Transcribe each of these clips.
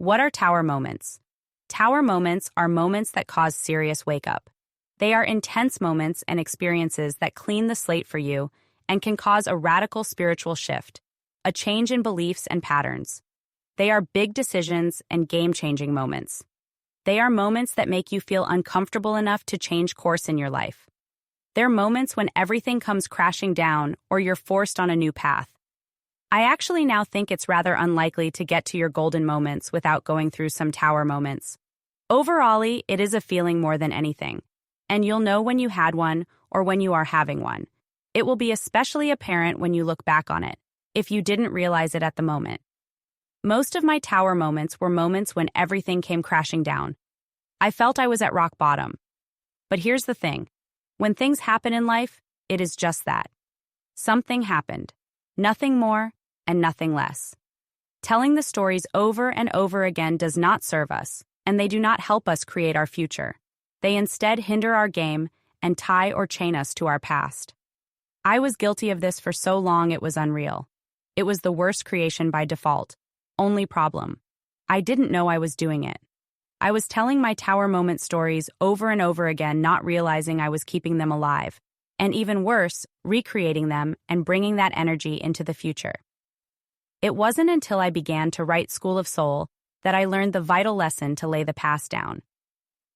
What are tower moments? Tower moments are moments that cause serious wake-up. They are intense moments and experiences that clean the slate for you and can cause a radical spiritual shift, a change in beliefs and patterns. They are big decisions and game-changing moments. They are moments that make you feel uncomfortable enough to change course in your life. They're moments when everything comes crashing down or you're forced on a new path. I actually now think it's rather unlikely to get to your golden moments without going through some tower moments. Overall, it is a feeling more than anything, and you'll know when you had one or when you are having one. It will be especially apparent when you look back on it, if you didn't realize it at the moment. Most of my tower moments were moments when everything came crashing down. I felt I was at rock bottom. But here's the thing. When things happen in life, it is just that. Something happened. Nothing more and nothing less. Telling the stories over and over again does not serve us, and they do not help us create our future. They instead hinder our game and tie or chain us to our past. I was guilty of this for so long it was unreal. It was the worst creation by default. Only problem. I didn't know I was doing it. I was telling my tower moment stories over and over again, not realizing I was keeping them alive, and even worse, recreating them and bringing that energy into the future. It wasn't until I began to write School of Soul that I learned the vital lesson to lay the past down.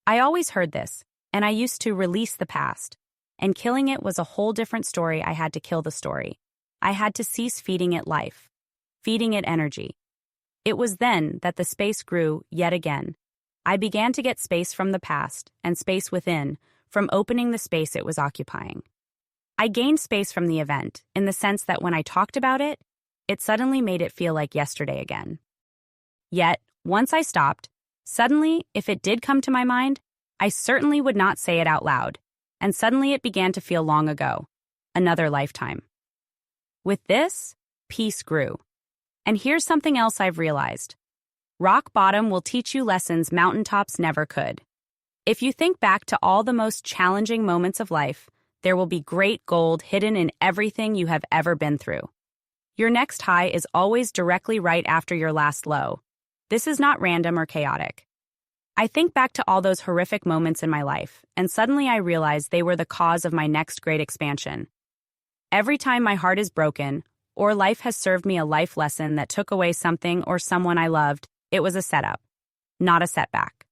I always heard this, and I used to release the past, and killing it was a whole different story. I had to kill the story. I had to cease feeding it life, feeding it energy. It was then that the space grew yet again. I began to get space from the past and space within from opening the space it was occupying. I gained space from the event in the sense that when I talked about it, it suddenly made it feel like yesterday again. Yet, once I stopped, suddenly, if it did come to my mind, I certainly would not say it out loud, and suddenly it began to feel long ago, another lifetime. With this, peace grew. And here's something else I've realized. Rock bottom will teach you lessons mountaintops never could. If you think back to all the most challenging moments of life, there will be great gold hidden in everything you have ever been through. Your next high is always directly right after your last low. This is not random or chaotic. I think back to all those horrific moments in my life, and suddenly I realize they were the cause of my next great expansion. Every time my heart is broken, or life has served me a life lesson that took away something or someone I loved, it was a setup, not a setback.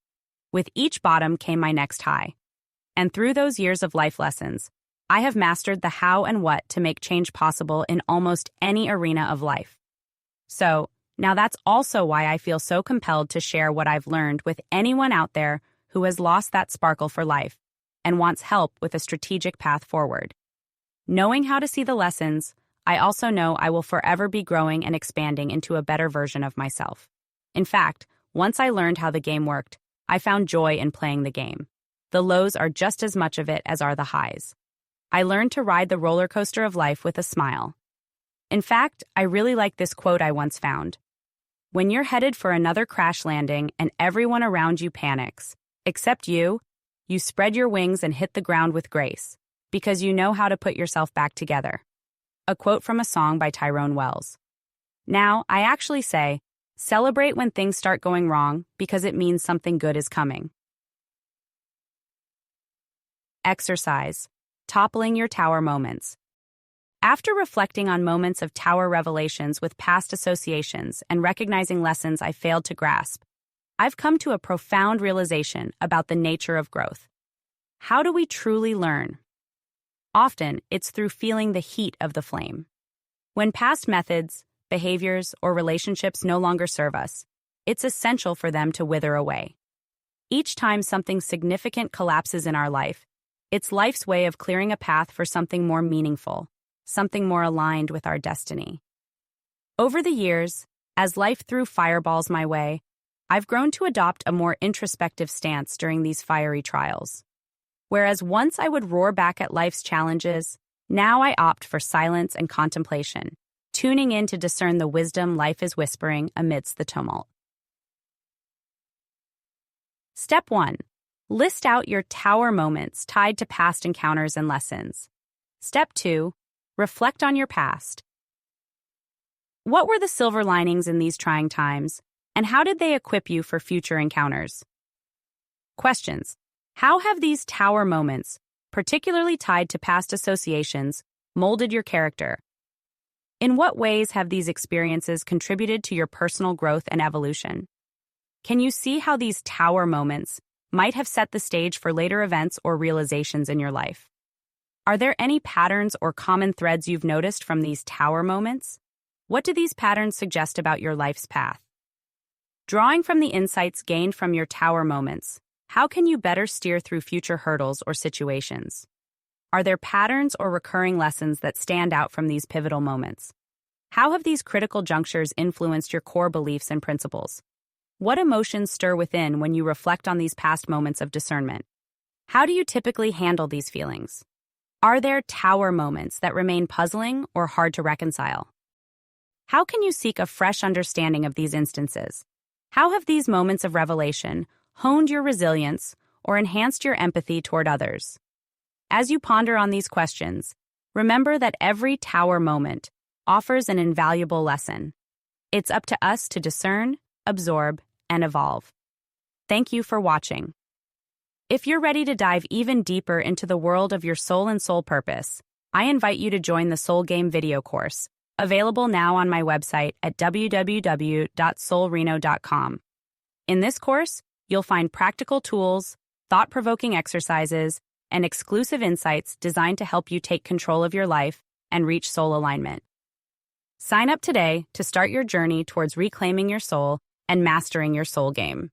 With each bottom came my next high. And through those years of life lessons, I have mastered the how and what to make change possible in almost any arena of life. So, now that's also why I feel so compelled to share what I've learned with anyone out there who has lost that sparkle for life and wants help with a strategic path forward. Knowing how to see the lessons, I also know I will forever be growing and expanding into a better version of myself. In fact, once I learned how the game worked, I found joy in playing the game. The lows are just as much of it as are the highs. I learned to ride the roller coaster of life with a smile. In fact, I really like this quote I once found. When you're headed for another crash landing and everyone around you panics, except you spread your wings and hit the ground with grace, because you know how to put yourself back together. A quote from a song by Tyrone Wells. Now, I actually say, celebrate when things start going wrong because it means something good is coming. Exercise. Toppling your tower moments. After reflecting on moments of tower revelations with past associations and recognizing lessons I failed to grasp, I've come to a profound realization about the nature of growth. How do we truly learn? Often, it's through feeling the heat of the flame. When past methods, behaviors, or relationships no longer serve us, it's essential for them to wither away. Each time something significant collapses in our life, it's life's way of clearing a path for something more meaningful, something more aligned with our destiny. Over the years, as life threw fireballs my way, I've grown to adopt a more introspective stance during these fiery trials. Whereas once I would roar back at life's challenges, now I opt for silence and contemplation, tuning in to discern the wisdom life is whispering amidst the tumult. Step 1. List out your tower moments tied to past encounters and lessons. Step 2. Reflect on your past. What were the silver linings in these trying times? And how did they equip you for future encounters? Questions. How have these tower moments, particularly tied to past associations, molded your character? In what ways have these experiences contributed to your personal growth and evolution? Can you see how these tower moments might have set the stage for later events or realizations in your life? Are there any patterns or common threads you've noticed from these tower moments? What do these patterns suggest about your life's path? Drawing from the insights gained from your tower moments, how can you better steer through future hurdles or situations? Are there patterns or recurring lessons that stand out from these pivotal moments? How have these critical junctures influenced your core beliefs and principles? What emotions stir within when you reflect on these past moments of discernment? How do you typically handle these feelings? Are there tower moments that remain puzzling or hard to reconcile? How can you seek a fresh understanding of these instances? How have these moments of revelation honed your resilience or enhanced your empathy toward others? As you ponder on these questions, remember that every tower moment offers an invaluable lesson. It's up to us to discern, absorb, and evolve. Thank you for watching. If you're ready to dive even deeper into the world of your soul and soul purpose, I invite you to join the Soul Game video course, available now on my website at www.soulreno.com. In this course, you'll find practical tools, thought-provoking exercises, and exclusive insights designed to help you take control of your life and reach soul alignment. Sign up today to start your journey towards reclaiming your soul and mastering your soul game.